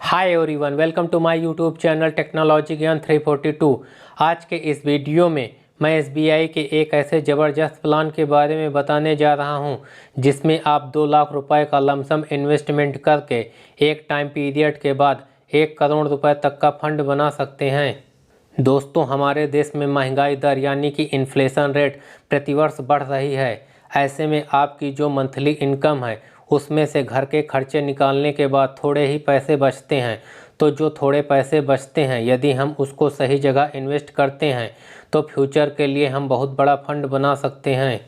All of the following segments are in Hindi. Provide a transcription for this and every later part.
Hi everyone, welcome to my YouTube channel technology Gyan 342। आज के इस वीडियो में मैं एसबीआई के एक ऐसे ज़बरदस्त प्लान के बारे में बताने जा रहा हूं जिसमें आप 2 लाख रुपए का लमसम इन्वेस्टमेंट करके एक टाइम पीरियड के बाद 1 करोड़ रुपए तक का फंड बना सकते हैं। दोस्तों, हमारे देश में महंगाई दर यानी कि इन्फ्लेशन रेट प्रतिवर्ष बढ़ रही है। ऐसे में आपकी जो मंथली इनकम है उसमें से घर के खर्चे निकालने के बाद थोड़े ही पैसे बचते हैं। तो जो थोड़े पैसे बचते हैं, यदि हम उसको सही जगह इन्वेस्ट करते हैं तो फ्यूचर के लिए हम बहुत बड़ा फंड बना सकते हैं।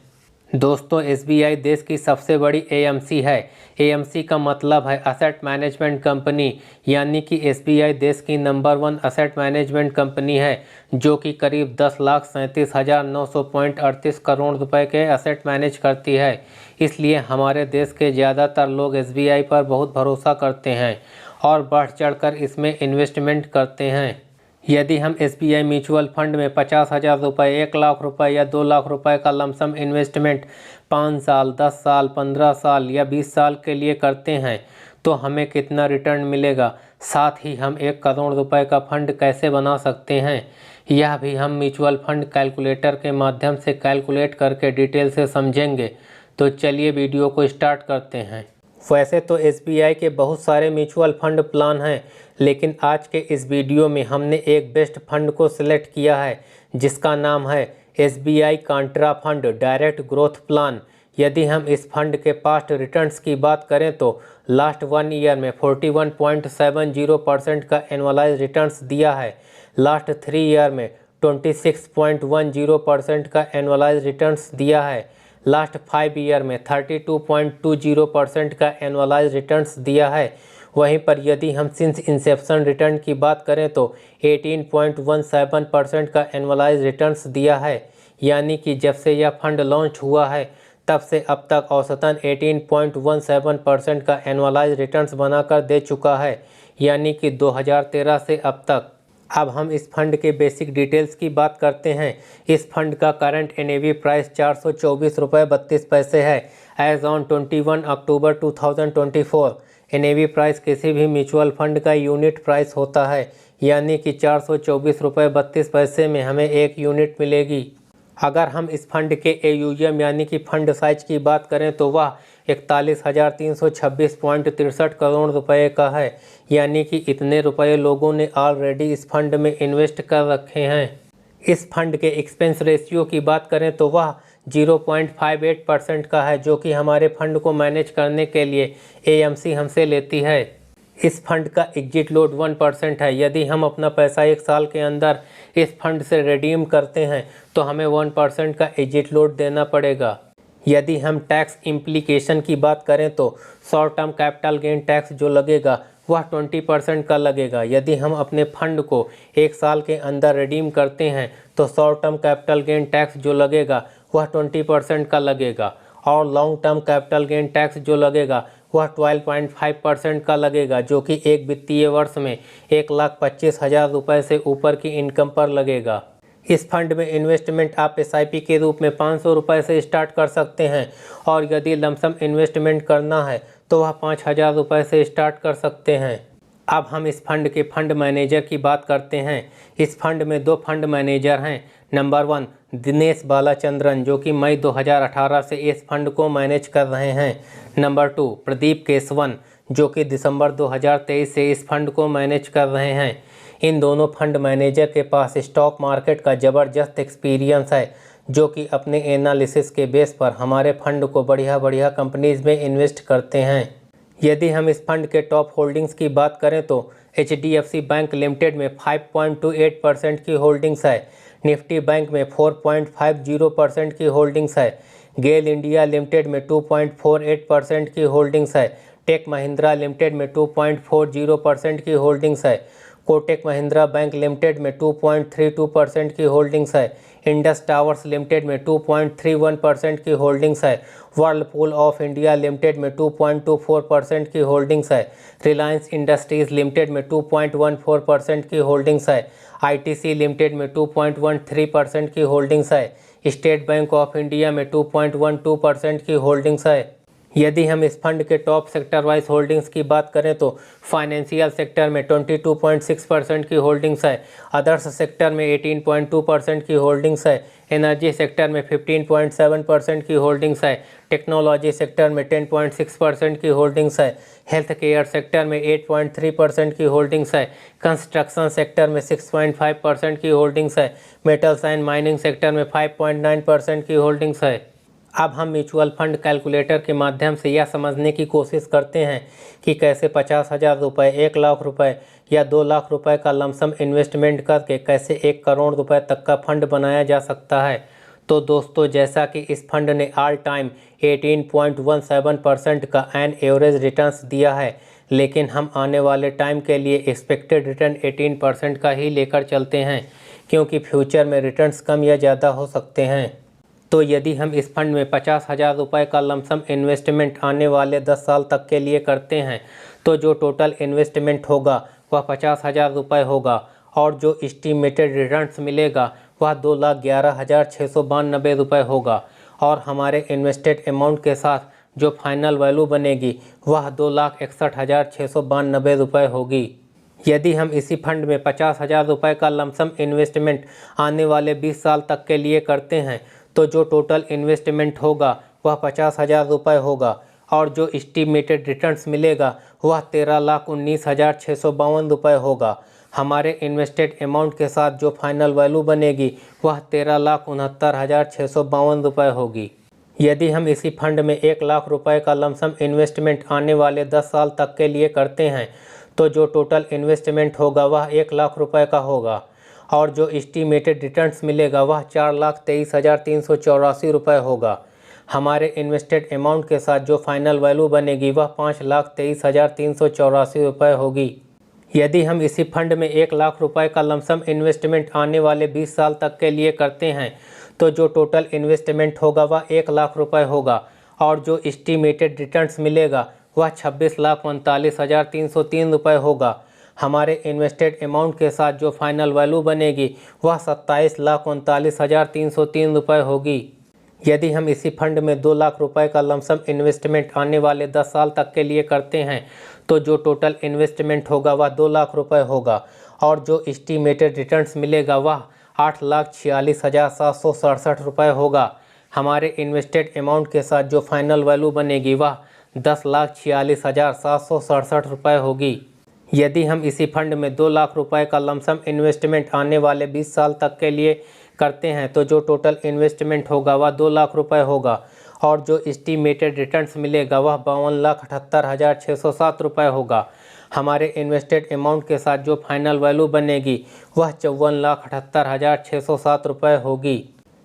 दोस्तों, एसबीआई देश की सबसे बड़ी एएमसी है। एएमसी का मतलब है असेट मैनेजमेंट कंपनी, यानी कि एसबीआई देश की नंबर 1 असेट मैनेजमेंट कंपनी है जो कि करीब 10,37,900.38 करोड़ रुपए के असेट मैनेज करती है। इसलिए हमारे देश के ज़्यादातर लोग एसबीआई पर बहुत भरोसा करते हैं और बढ़ चढ़कर इसमें इन्वेस्टमेंट करते हैं। यदि हम एसबीआई म्यूचुअल फंड में 50,000 रुपये, 1 लाख रुपए या 2 लाख रुपए का लमसम इन्वेस्टमेंट 5 साल, 10 साल, 15 साल या 20 साल के लिए करते हैं तो हमें कितना रिटर्न मिलेगा, साथ ही हम 1 करोड़ रुपए का फंड कैसे बना सकते हैं, यह भी हम म्यूचुअल फंड कैलकुलेटर के माध्यम से कैलकुलेट करके डिटेल से समझेंगे। तो चलिए वीडियो को स्टार्ट करते हैं। वैसे तो एसबीआई के बहुत सारे म्यूचुअल फंड प्लान हैं, लेकिन आज के इस वीडियो में हमने एक बेस्ट फंड को सिलेक्ट किया है जिसका नाम है SBI contra fund direct growth plan. यदि हम इस फंड के पास्ट रिटर्न्स की बात करें तो लास्ट 1 ईयर में 41.70% का एनुअलाइज रिटर्न्स दिया है। लास्ट 3 ईयर में 26.10% का एनुअलाइज रिटर्न्स दिया है। लास्ट 5 ईयर में 32.20% का एनुअलाइज रिटर्न्स दिया है। वहीं पर यदि हम सिंस इंसेप्शन रिटर्न की बात करें तो 18.17% का एनुअलाइज रिटर्न्स दिया है। यानी कि जब से यह फंड लॉन्च हुआ है तब से अब तक औसतन 18.17% का एनुअलाइज रिटर्न्स बनाकर दे चुका है, यानी कि 2013 से अब तक। अब हम इस फंड के बेसिक डिटेल्स की बात करते हैं। इस फंड का करंट एनएवी प्राइस 424.32 है as on 21 October 2024। NAV price किसी भी म्यूचुअल फंड का यूनिट प्राइस होता है, यानी कि 424.32 में हमें 1 यूनिट मिलेगी। अगर हम इस फंड के एयूएम यानी कि फंड साइज की बात करें तो वह 41,326.63 करोड़ रुपए का है, यानी कि इतने रुपए लोगों ने ऑलरेडी इस फंड में इन्वेस्ट कर रखे हैं। इस फंड के एक्सपेंस रेशियो की बात करें तो वह 0.58% का है, जो कि हमारे फंड को मैनेज करने के लिए एएमसी हमसे लेती है। इस फंड का एग्जिट लोड 1% है। यदि हम अपना पैसा 1 साल के अंदर इस फंड से रिडीम करते हैं तो हमें 1% का एग्जिट लोड देना पड़ेगा। यदि हम टैक्स इम्प्लीकेशन की बात करें तो short term capital gain tax जो लगेगा वह 20% का लगेगा। यदि हम अपने फंड को 1 साल के अंदर रिडीम करते हैं तो short term capital gain tax जो लगेगा वह 20% का लगेगा, और long term capital gain tax जो लगेगा वह 12.5% का लगेगा, जो कि एक वित्तीय वर्ष में 1,25,000 रुपये से ऊपर की इनकम पर लगेगा। इस फंड में इन्वेस्टमेंट आप एसआईपी के रूप में 500 रुपये से स्टार्ट कर सकते हैं, और यदि लमसम इन्वेस्टमेंट करना है तो वह 5,000 रुपये से स्टार्ट कर सकते हैं। अब हम इस फंड के फंड मैनेजर की बात करते हैं। इस फंड में 2 फंड मैनेजर हैं। नंबर 1 दिनेश बालाचंद्रन, जो कि मई 2018 से इस फंड को मैनेज कर रहे हैं। नंबर 2 प्रदीप केसवन, जो कि दिसंबर 2023 से इस फंड को मैनेज कर रहे हैं। इन दोनों फंड मैनेजर के पास स्टॉक मार्केट का ज़बरदस्त एक्सपीरियंस है, जो कि अपने एनालिसिस के बेस पर हमारे फंड को बढ़िया कंपनीज में इन्वेस्ट करते हैं। यदि हम इस फंड के टॉप होल्डिंग्स की बात करें तो एचडीएफसी बैंक लिमिटेड में 5.28% की होल्डिंग्स है। निफ्टी बैंक में 4.50% की होल्डिंग्स है। गेल इंडिया लिमिटेड में 2.48% की होल्डिंग्स है। टेक महिंद्रा लिमिटेड में 2.40% की होल्डिंग्स है। कोटक महिंद्रा बैंक लिमिटेड में 2.32% की होल्डिंग्स है। इंडस टावर्स लिमिटेड में 2.31% की होल्डिंग्स है। वर्लपूल ऑफ इंडिया लिमिटेड में 2.24% की होल्डिंग्स है। रिलायंस इंडस्ट्रीज लिमिटेड में 2.14% की होल्डिंग्स है। आईटीसी लिमिटेड में 2.13% की होल्डिंग्स है। स्टेट बैंक ऑफ इंडिया में 2.12% की होल्डिंग्स है। यदि हम इस फंड के टॉप सेक्टर वाइज होल्डिंग्स की बात करें तो फाइनेंशियल सेक्टर में 22.6% की होल्डिंग्स है, अदर्स सेक्टर में 18.2% की होल्डिंग्स है, एनर्जी सेक्टर में 15.7% की होल्डिंग्स है, टेक्नोलॉजी सेक्टर में 10.6% की होल्डिंग्स है, हेल्थ केयर सेक्टर में 8.3% की होल्डिंग्स है, कंस्ट्रक्शन सेक्टर में 6.5% की होल्डिंग्स है, मेटल्स एंड माइनिंग सेक्टर में 5.9% की होल्डिंग्स है। अब हम म्यूचुअल फंड कैलकुलेटर के माध्यम से यह समझने की कोशिश करते हैं कि कैसे 50,000 रुपये, 1 लाख रुपए या 2 लाख रुपए का लमसम इन्वेस्टमेंट करके कैसे 1 करोड़ रुपए तक का फंड बनाया जा सकता है। तो दोस्तों, जैसा कि इस फंड ने ऑल टाइम 18.17% का एन एवरेज रिटर्न्स दिया है, लेकिन हम आने वाले टाइम के लिए एक्सपेक्टेड रिटर्न 18% का ही लेकर चलते हैं, क्योंकि फ्यूचर में रिटर्न्स कम या ज़्यादा हो सकते हैं। तो यदि हम इस फंड में 50,000 रुपये का लमसम इन्वेस्टमेंट आने वाले 10 साल तक के लिए करते हैं, तो जो टोटल इन्वेस्टमेंट होगा वह 50,000 रुपये होगा और जो एस्टीमेटेड रिटर्न्स मिलेगा वह 2,11,692 रुपये होगा और हमारे इन्वेस्टेड अमाउंट के साथ जो फाइनल वैल्यू बनेगी वह 2,61,692 रुपये होगी। यदि हम इसी फंड में 50,000 रुपये का लमसम इन्वेस्टमेंट आने वाले 20 साल तक के लिए करते हैं, तो जो टोटल इन्वेस्टमेंट होगा वह 50,000 रुपये होगा और जो एस्टीमेटेड रिटर्न्स मिलेगा वह 13,19,652 रुपये होगा। हमारे इन्वेस्टेड अमाउंट के साथ जो फाइनल वैल्यू बनेगी वह 13,69,652 रुपये होगी। यदि हम इसी फंड में 1 लाख रुपए का लमसम इन्वेस्टमेंट आने वाले 10 साल तक के लिए करते हैं, तो जो टोटल इन्वेस्टमेंट होगा वह 1 लाख रुपए का होगा और जो एस्टीमेटेड रिटर्न्स मिलेगा वह 4,23,384 रुपये होगा। हमारे इन्वेस्टेड अमाउंट के साथ जो फाइनल वैल्यू बनेगी वह 5,23,384 रुपये होगी। यदि हम इसी फंड में 1 लाख रुपए का लमसम इन्वेस्टमेंट आने वाले 20 साल तक के लिए करते हैं, तो जो टोटल इन्वेस्टमेंट होगा वह 1 लाख रुपए होगा और जो एस्टीमेटेड रिटर्न्स मिलेगा वह 26,39,303 रुपये होगा। हमारे इन्वेस्टेड अमाउंट के साथ जो फाइनल वैल्यू बनेगी वह 27,39,303 रुपये होगी। यदि हम इसी फंड में 2 लाख रुपए का लमसम इन्वेस्टमेंट आने वाले 10 साल तक के लिए करते हैं, तो जो टोटल इन्वेस्टमेंट होगा वह 2 लाख रुपए होगा और जो एस्टीमेटेड रिटर्न्स मिलेगा वह 8,46,767 रुपये होगा। हमारे इन्वेस्टेड अमाउंट के साथ जो फाइनल वैल्यू बनेगी वह 10,46,767 रुपये होगी। यदि हम इसी फंड में 2 लाख रुपए का लमसम इन्वेस्टमेंट आने वाले 20 साल तक के लिए करते हैं, तो जो टोटल इन्वेस्टमेंट होगा वह 2 लाख रुपए होगा और जो एस्टीमेटेड रिटर्न्स मिलेगा वह 52,78,607 रुपये होगा। हमारे इन्वेस्टेड अमाउंट के साथ जो फाइनल वैल्यू बनेगी वह 54,78,607 रुपये होगी।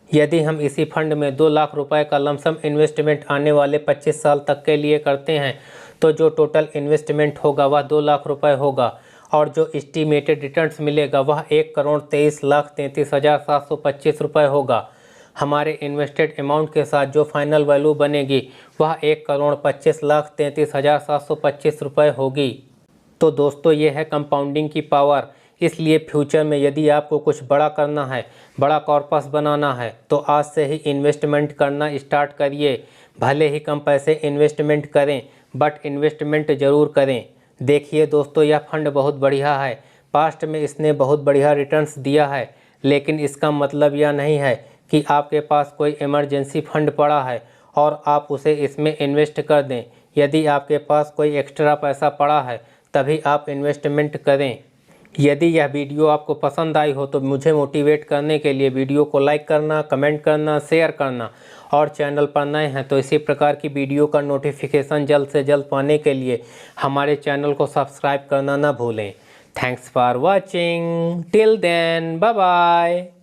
यदि हम इसी फंड में 2 लाख रुपए का लमसम इन्वेस्टमेंट आने वाले 25 साल तक के लिए करते हैं, तो जो टोटल इन्वेस्टमेंट होगा वह 2 लाख रुपए होगा और जो एस्टीमेटेड रिटर्न्स मिलेगा वह 1,23,33,725 रुपये होगा। हमारे इन्वेस्टेड अमाउंट के साथ जो फाइनल वैल्यू बनेगी वह 1,25,33,725 रुपये होगी। तो दोस्तों, ये है कंपाउंडिंग की पावर। इसलिए फ्यूचर में यदि आपको कुछ बड़ा करना है, बड़ा कॉर्पस बनाना है, तो आज से ही इन्वेस्टमेंट करना स्टार्ट करिए। भले ही कम पैसे इन्वेस्टमेंट करें, बट इन्वेस्टमेंट ज़रूर करें। देखिए दोस्तों, यह फंड बहुत बढ़िया है। पास्ट में इसने बहुत बढ़िया रिटर्न्स दिया है, लेकिन इसका मतलब यह नहीं है कि आपके पास कोई इमरजेंसी फंड पड़ा है और आप उसे इसमें इन्वेस्ट कर दें। यदि आपके पास कोई एक्स्ट्रा पैसा पड़ा है तभी आप इन्वेस्टमेंट करें। यदि यह वीडियो आपको पसंद आई हो तो मुझे मोटिवेट करने के लिए वीडियो को लाइक करना, कमेंट करना, शेयर करना और चैनल पर नए हैं तो इसी प्रकार की वीडियो का नोटिफिकेशन जल्द से जल्द पाने के लिए हमारे चैनल को सब्सक्राइब करना ना भूलें। Thanks for watching, till then, bye bye.